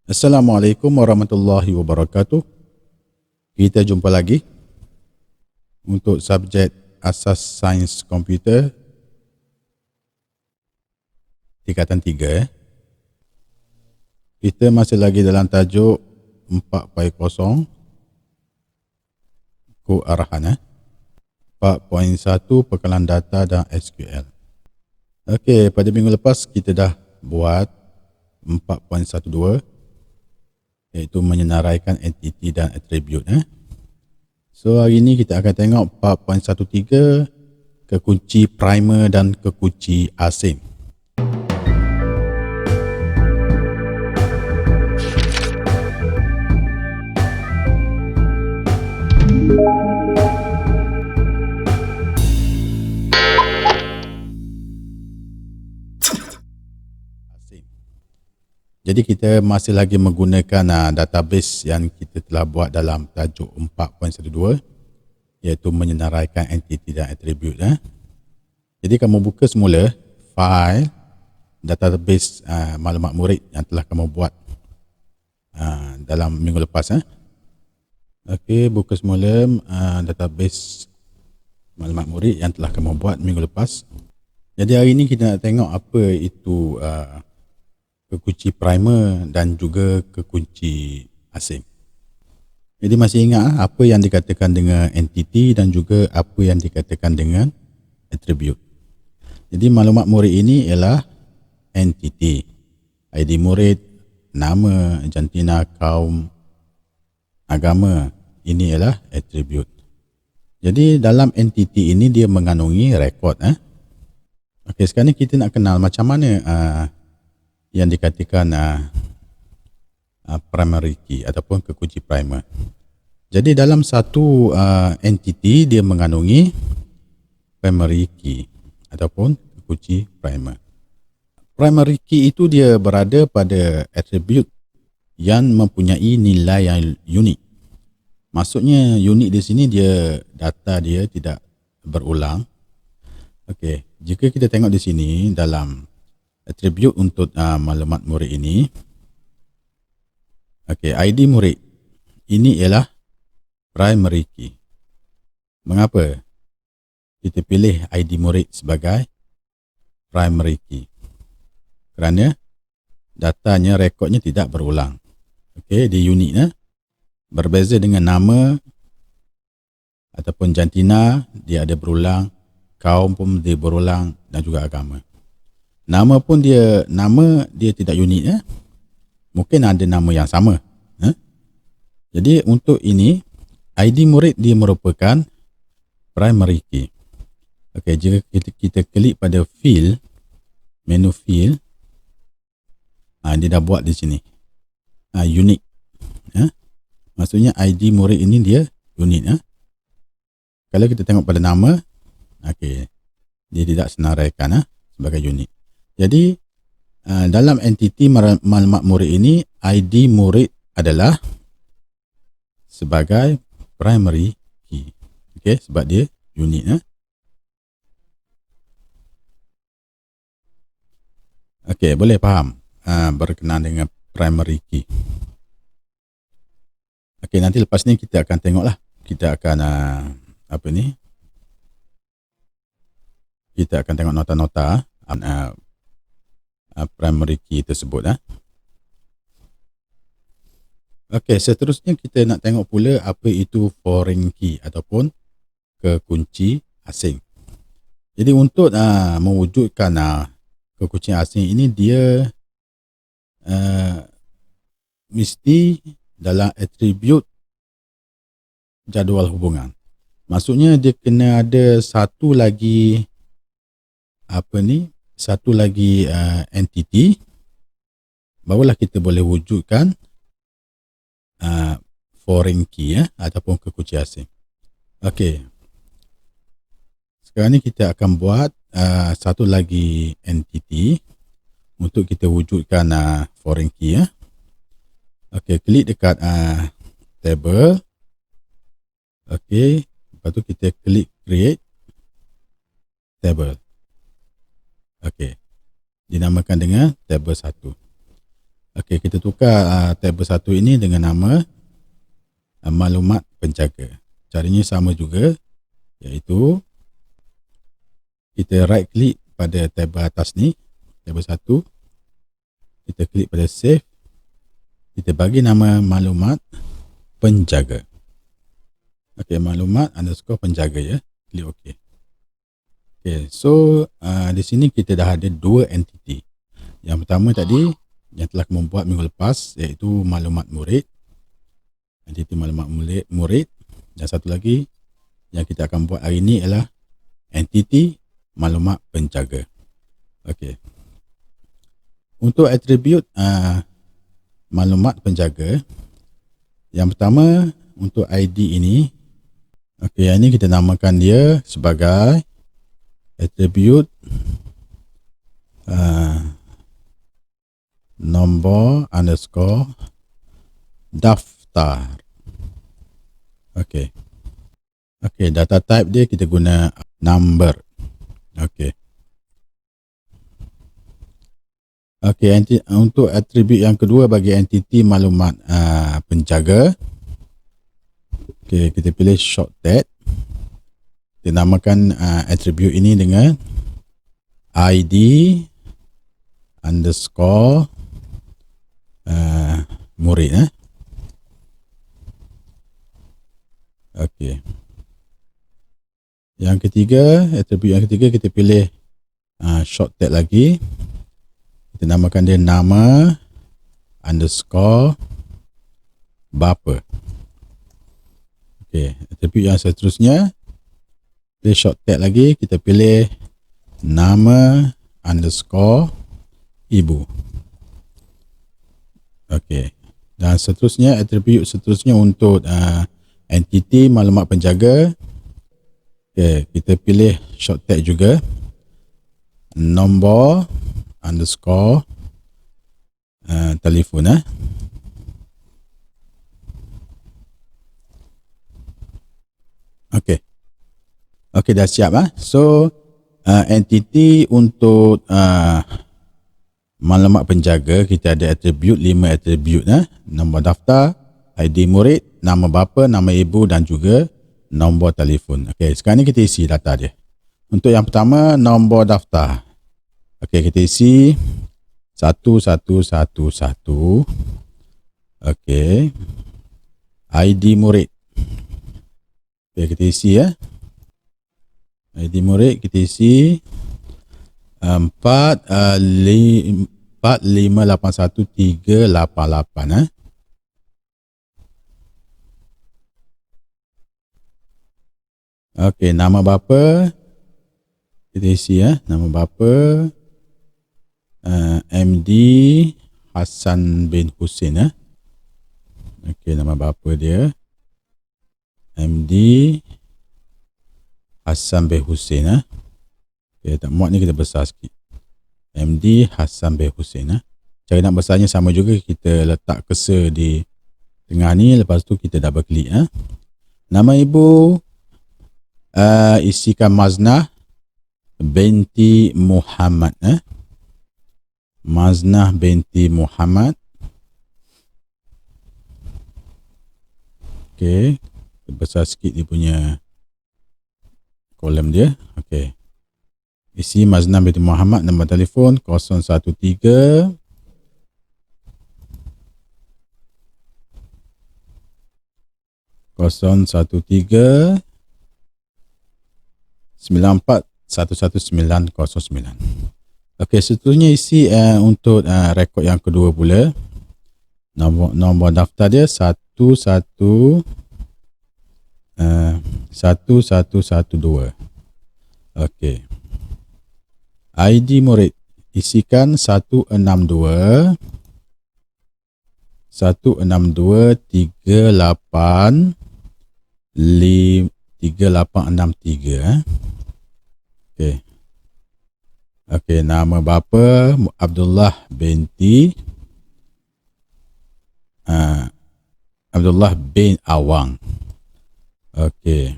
Assalamualaikum warahmatullahi wabarakatuh. Kita jumpa lagi untuk subjek asas sains komputer tingkatan 3. Kita masih lagi dalam tajuk 4.0 kod arahan 4.1 pekalan data dan SQL. Okey, pada minggu lepas kita dah buat 4.12 iaitu menyenaraikan entiti dan atribut. So hari ini kita akan tengok 4.13 kekunci primer dan kekunci asing. Jadi kita masih lagi menggunakan database yang kita telah buat dalam tajuk 4.12 iaitu menyenaraikan entiti dan atribut. Jadi kamu buka semula file database maklumat murid yang telah kamu buat dalam minggu lepas. Okey, buka semula database maklumat murid yang telah kamu buat minggu lepas. Jadi hari ini kita nak tengok apa itu kekunci primer dan juga kekunci asing. Jadi masih ingat apa yang dikatakan dengan entity dan juga apa yang dikatakan dengan attribute. Jadi maklumat murid ini ialah entity. ID murid, nama, jantina, kaum, agama. Ini ialah attribute. Jadi dalam entity ini dia mengandungi rekod. Okey, sekarang ni kita nak kenal macam mana yang dikatakan primary key ataupun kekunci primer. Jadi dalam satu entity dia mengandungi primary key ataupun kekunci primer. Primary key itu dia berada pada attribute yang mempunyai nilai yang unik. Maksudnya unik di sini dia data dia tidak berulang. Okey, jika kita tengok di sini dalam atribut untuk maklumat murid ini. Okey, ID murid ini ialah primary key. Mengapa kita pilih ID murid sebagai primary key? Kerana datanya, rekodnya tidak berulang. Okey, dia unik. Berbeza dengan nama ataupun jantina, dia ada berulang, kaum pun dia berulang dan juga agama. Nama pun dia tidak unik. Mungkin ada nama yang sama. Jadi untuk ini ID murid dia merupakan primary key. Okey, jika kita klik pada field, menu field, dia dah buat di sini. Unik. Maksudnya ID murid ini dia unik. Kalau kita tengok pada nama, okey, dia tidak senaraikan sebagai unik. Jadi dalam entiti maklumat murid ini ID murid adalah sebagai primary key. Okey, sebab dia unik. Okey, boleh faham berkenaan dengan primary key. Okey, nanti lepas ni kita akan tengoklah. Kita akan kita akan tengok nota-nota primary key tersebut. Okey, seterusnya kita nak tengok pula apa itu foreign key ataupun kekunci asing. Jadi untuk mewujudkan kekunci asing ini dia mesti dalam atribut jadual hubungan. Maksudnya dia kena ada satu lagi entity, barulah kita boleh wujudkan foreign key ataupun kekunci asing. Okey, sekarang ni kita akan buat satu lagi entity untuk kita wujudkan foreign key. Okey, klik dekat table. Okey, lepas tu kita klik create table. Okey, dinamakan dengan table 1. Okey, kita tukar tabel 1 ini dengan nama maklumat penjaga. Caranya sama juga, iaitu kita right click pada tabel atas ni, tabel 1, kita klik pada save, kita bagi nama maklumat penjaga. Okey, maklumat underscore penjaga ya. Klik OK. Okey, so di sini kita dah ada dua entiti. Yang pertama tadi yang telah membuat minggu lepas, iaitu maklumat murid. Entiti maklumat murid. Dan satu lagi yang kita akan buat hari ini ialah entiti maklumat penjaga. Okey. Untuk atribut maklumat penjaga, yang pertama untuk ID ini, okey, yang ini kita namakan dia sebagai atribut nombor underscore daftar. Okey. Okey, data type dia kita guna number. Okey. Okey, untuk atribut yang kedua bagi entiti maklumat penjaga, okey, kita pilih short tag. Kita namakan atribut ini dengan ID underscore murid. Okey. Yang ketiga, atribut yang ketiga kita pilih short tag lagi. Kita namakan dia nama underscore bapa. Okey, atribut yang seterusnya, pilih short tag lagi, kita pilih nama underscore ibu. Okey. Dan seterusnya, atribut seterusnya untuk entiti maklumat penjaga. Okey, kita pilih short tag juga, nombor underscore telefon. Okey. Okey, dah siap. So entiti untuk maklumat penjaga, kita ada atribut, 5 atribut. Nombor daftar, ID murid, nama bapa, nama ibu dan juga nombor telefon. Okey, sekarang ni kita isi data dia. Untuk yang pertama, nombor daftar. Okey, kita isi 1111. Okey. ID murid. Okey, kita isi ID murid kita isi 4581388. Okey, nama bapa kita isi nama bapa MD Hassan bin Hussein. Okey, nama bapa dia MD Hassan bin Hussein. Okay, tak muat ni kita besar sikit. MD Hassan bin Hussein. Cara nak besarnya sama juga, kita letak cursor di tengah ni, lepas tu kita double klik. Nama ibu isikan Maznah binti Muhammad. Maznah binti Muhammad. Okey, besar sikit dia punya kolom dia. Okey. Isi Maznah binti Muhammad, nombor telefon 013 013 94110909. Okey, seterusnya isi untuk rekod yang kedua pula. Nombor daftar dia 1112. Okey. ID murid isikan 162 3863. Okey. Okey, nama bapa Abdullah binti Abdullah bin Awang. Okey.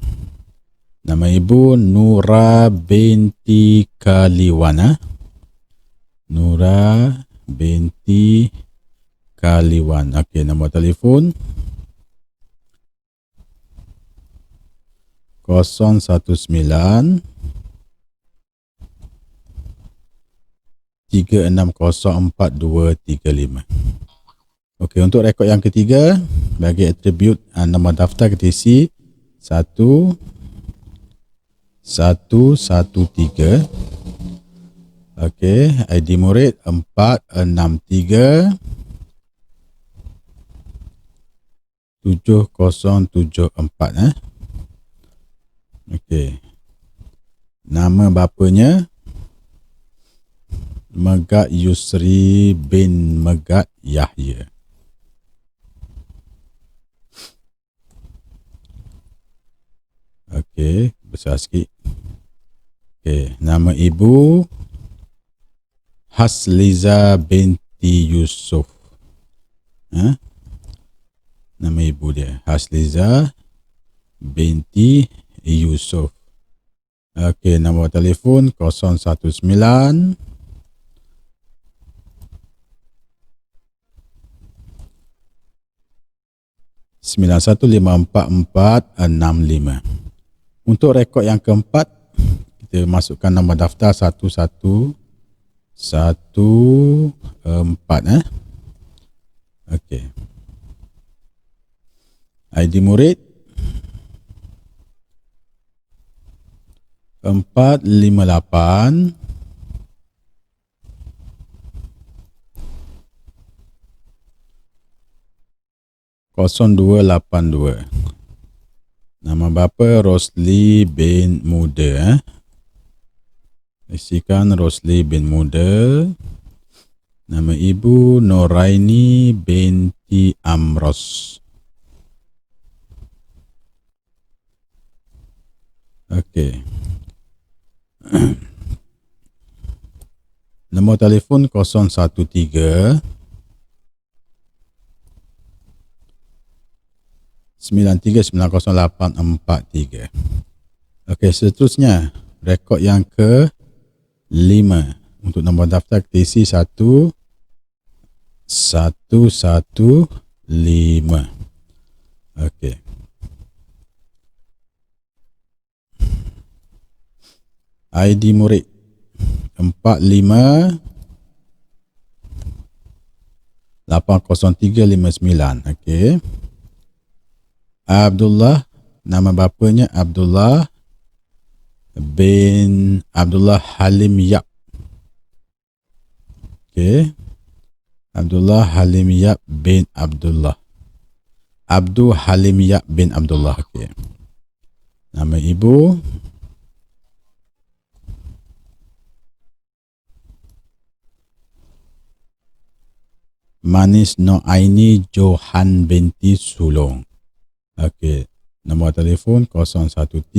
Nama ibu Nura binti Kaliwana. Nura binti kali 1. Okey, nombor telefon 019 360425. Okey, untuk rekod yang ketiga, bagi atribut nombor daftar ketisi 1113. Okey, ID murid 463 7074. Okey. Nama bapanya Megat Yusri bin Megat Yahya. Okey, besar sikit. Okey, nama ibu Hasliza binti Yusuf. Nama ibu dia Hasliza binti Yusuf. Okey, nombor telefon 019 915445. Untuk rekod yang keempat, kita masukkan nombor daftar 1114. Okey. ID murid 458 0282. Nama bapa Rosli bin Muda. Isikan Rosli bin Muda. Nama ibu Noraini binti Amros. Okey. Nombor telefon 013 939083. Okey, seterusnya rekod yang ke-5 untuk nombor daftar TC 1115. Okey. ID murid 45 80359. Okey. Abdullah, nama bapanya Abdullah bin Abdullah Halim Yap. Okey. Abdullah Halim Yap bin Abdullah. Abdul Halim Yap bin Abdullah. Okey. Nama ibu Manis Noaini Johan binti Sulong. Okey, nombor telefon 013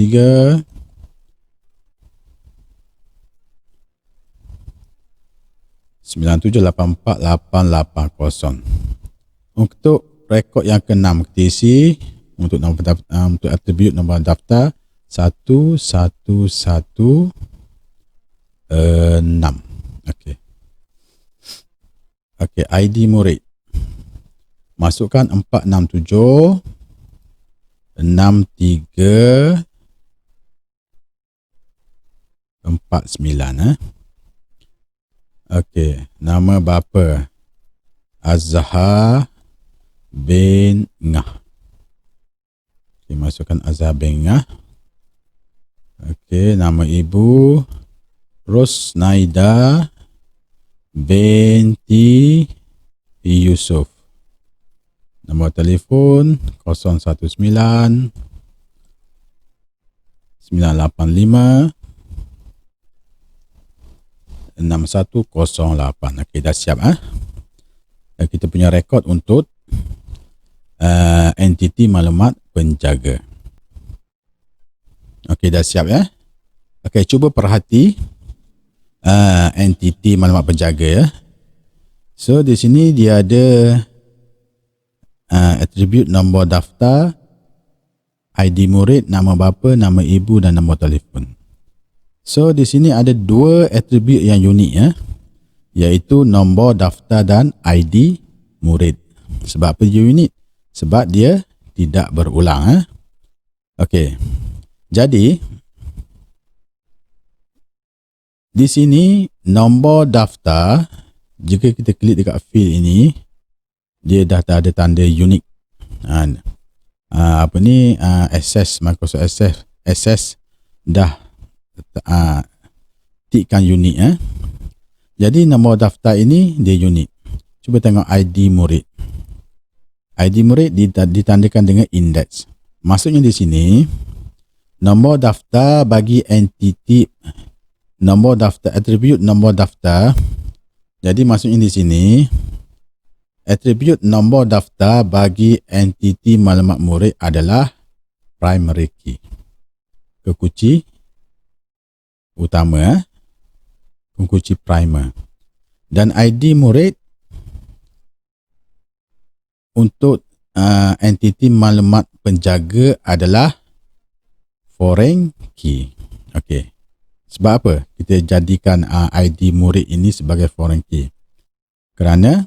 9784 880. Untuk rekod yang ke-6 TC untuk nombor daftar, untuk atribut nombor daftar 1116. Okey. Okey, ID murid masukkan 467 6349. Okey, nama bapa Azhar bin Ngah. Okey, masukkan Azhar bin Ngah. Okey, nama ibu Rosnaida binti Yusuf. Nombor telefon 019 985 6108. Okey, dah siap kita punya rekod untuk entiti maklumat penjaga. Okey, dah siap ya. Okey, cuba perhati entiti maklumat penjaga ya. So di sini dia ada atribut nombor daftar, ID murid, nama bapa, nama ibu dan nombor telefon. So di sini ada dua atribut yang unik ya, iaitu nombor daftar dan ID murid. Sebab apa dia unik? Sebab dia tidak berulang. Okey. Jadi di sini nombor daftar, jika kita klik dekat field ini, dia dah ada tanda unik. Access, Microsoft Access dah tikkan unik. Jadi nombor daftar ini dia unik. Cuba tengok ID murid. ID murid ditandakan dengan index. Maksudnya di sini nombor daftar bagi entiti, nombor daftar atribut nombor daftar. Jadi maksudnya di sini atribut nombor daftar bagi entiti maklumat murid adalah primary key, kekunci utama, kekunci primer. Dan ID murid untuk entiti maklumat penjaga adalah foreign key. Okey. Sebab apa kita jadikan ID murid ini sebagai foreign key? Kerana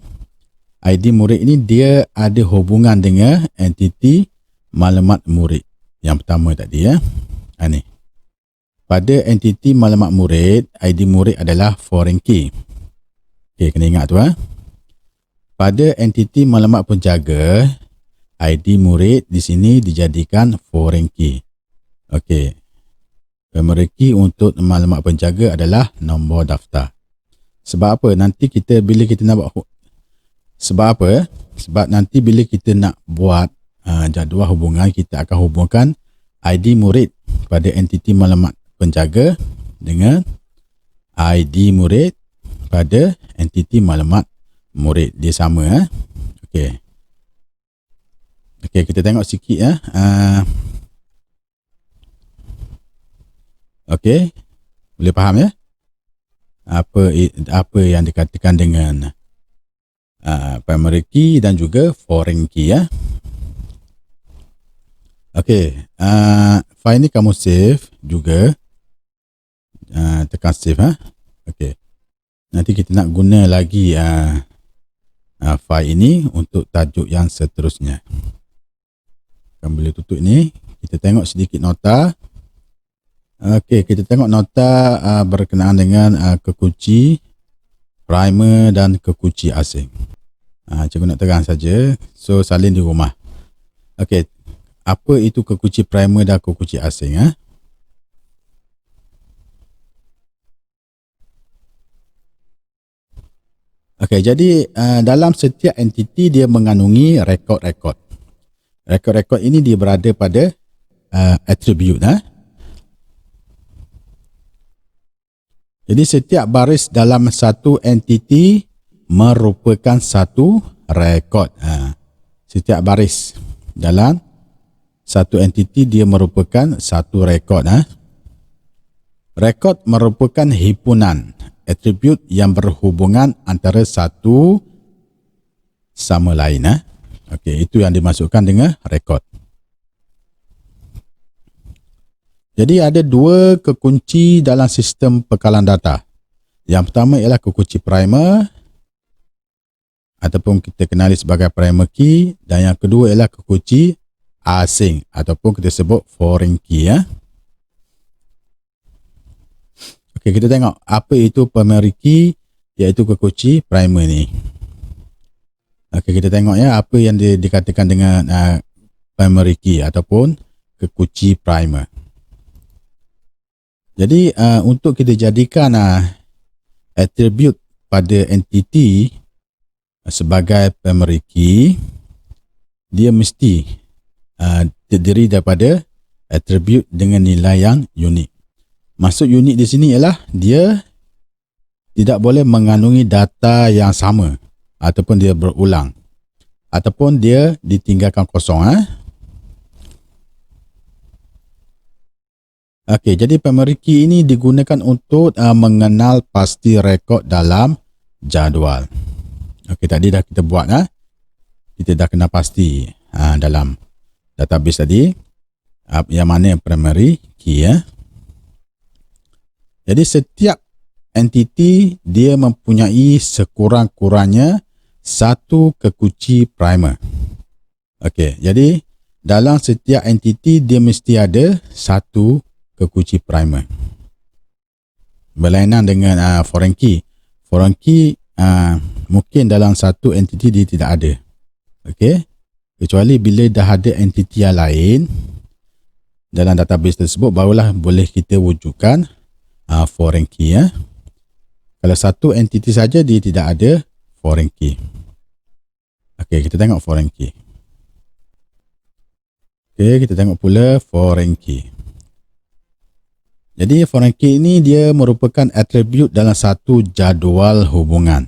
ID murid ini dia ada hubungan dengan entiti maklumat murid yang pertama tadi ya. Ni. Pada entiti maklumat murid, ID murid adalah foreign key. Okey, kena ingat tu Pada entiti maklumat penjaga, ID murid di sini dijadikan foreign key. Okey. Primary key untuk maklumat penjaga adalah nombor daftar. Sebab apa? Nanti kita bila kita nak buat, sebab apa? Sebab nanti bila kita nak buat jadual hubungan, kita akan hubungkan ID murid pada entiti maklumat penjaga dengan ID murid pada entiti maklumat murid. Dia sama. Okey. Okey, kita tengok sikit Okey. Boleh faham ya? Apa yang dikatakan dengan primary key dan juga foreign key ya. Okey, file ni kamu save juga. Tekan save Okey. Nanti kita nak guna lagi file ini untuk tajuk yang seterusnya. Kamu boleh tutup ni. Kita tengok sedikit nota. Okey, kita tengok nota berkenaan dengan kekunci primer dan kekunci asing. Cikgu nak terang saja. So, salin di rumah. Okey, apa itu kekunci primer dan kekunci asing? Okey, jadi dalam setiap entiti dia mengandungi rekod-rekod. Rekod-rekod ini dia berada pada atribut. Jadi setiap baris dalam satu entiti merupakan satu rekod. Setiap baris dalam satu entiti dia merupakan satu rekod. Rekod merupakan himpunan atribut yang berhubungan antara satu sama lain. Okey, itu yang dimasukkan dengan rekod. Jadi ada dua kekunci dalam sistem pekalan data. Yang pertama ialah kekunci primer ataupun kita kenali sebagai primer key, dan yang kedua ialah kekunci asing ataupun kita sebut foreign key. Okey, kita tengok apa itu primary key, iaitu kekunci primer ni. Okey, kita tengok ya apa yang dikatakan dengan primary key ataupun kekunci primer. Jadi untuk kita jadikan atribut pada entiti sebagai primary key, dia mesti terdiri daripada atribut dengan nilai yang unik. Maksud unik di sini ialah dia tidak boleh mengandungi data yang sama ataupun dia berulang ataupun dia ditinggalkan kosong. Okey, jadi primary key ini digunakan untuk mengenal pasti rekod dalam jadual. Okey, tadi dah kita buat. Kita dah kenal pasti dalam database tadi yang mana primary key. Jadi setiap entiti dia mempunyai sekurang-kurangnya satu kekunci primer. Okey, jadi dalam setiap entiti dia mesti ada satu kekunci primer. Berlainan dengan foreign key. Foreign key mungkin dalam satu entiti dia tidak ada. Okey. Kecuali bila dah ada entiti yang lain dalam database tersebut, barulah boleh kita wujudkan foreign key. Kalau satu entiti saja dia tidak ada foreign key. Okey, kita tengok foreign key. Okey, kita tengok pula foreign key. Jadi foreign key ini dia merupakan atribut dalam satu jadual hubungan.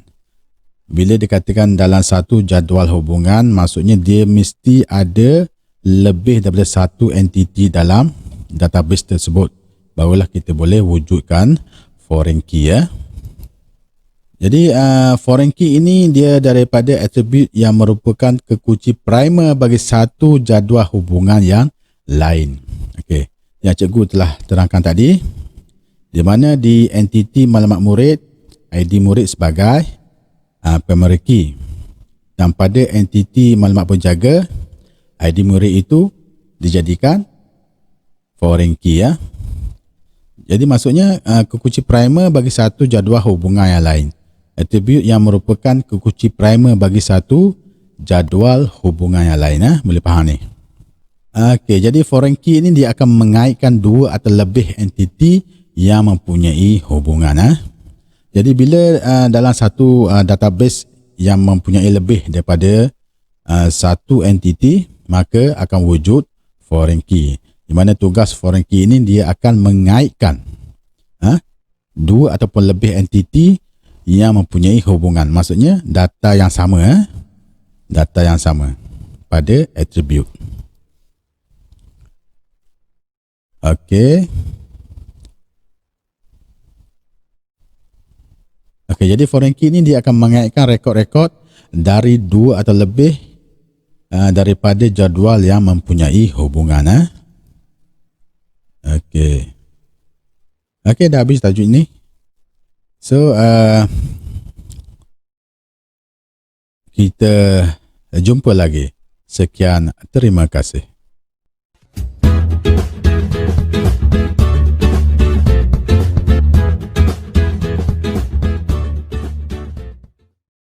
Bila dikatakan dalam satu jadual hubungan, maksudnya dia mesti ada lebih daripada satu entiti dalam database tersebut. Barulah kita boleh wujudkan foreign key. Jadi foreign key ini dia daripada atribut yang merupakan kekunci primer bagi satu jadual hubungan yang lain. Okey, yang cikgu telah terangkan tadi, di mana di entiti maklumat murid, ID murid sebagai primary key, dan pada entiti maklumat penjaga, ID murid itu dijadikan foreign key. Jadi maksudnya kekunci primer bagi satu jadual hubungan yang lain. Atribut yang merupakan kekunci primer bagi satu jadual hubungan yang lain. Boleh faham ni? Okey, jadi foreign key ini dia akan mengaitkan dua atau lebih entiti yang mempunyai hubungan. Jadi bila dalam satu database yang mempunyai lebih daripada satu entiti, maka akan wujud foreign key. Di mana tugas foreign key ini dia akan mengaitkan dua ataupun lebih entiti yang mempunyai hubungan. Maksudnya data yang sama, data yang sama pada atribut. Okey. Okey, jadi foreign key ini dia akan mengaitkan rekod-rekod dari dua atau lebih daripada jadual yang mempunyai hubungan. Okey. Okey, dah habis tajuk ini. So, kita jumpa lagi. Sekian, terima kasih.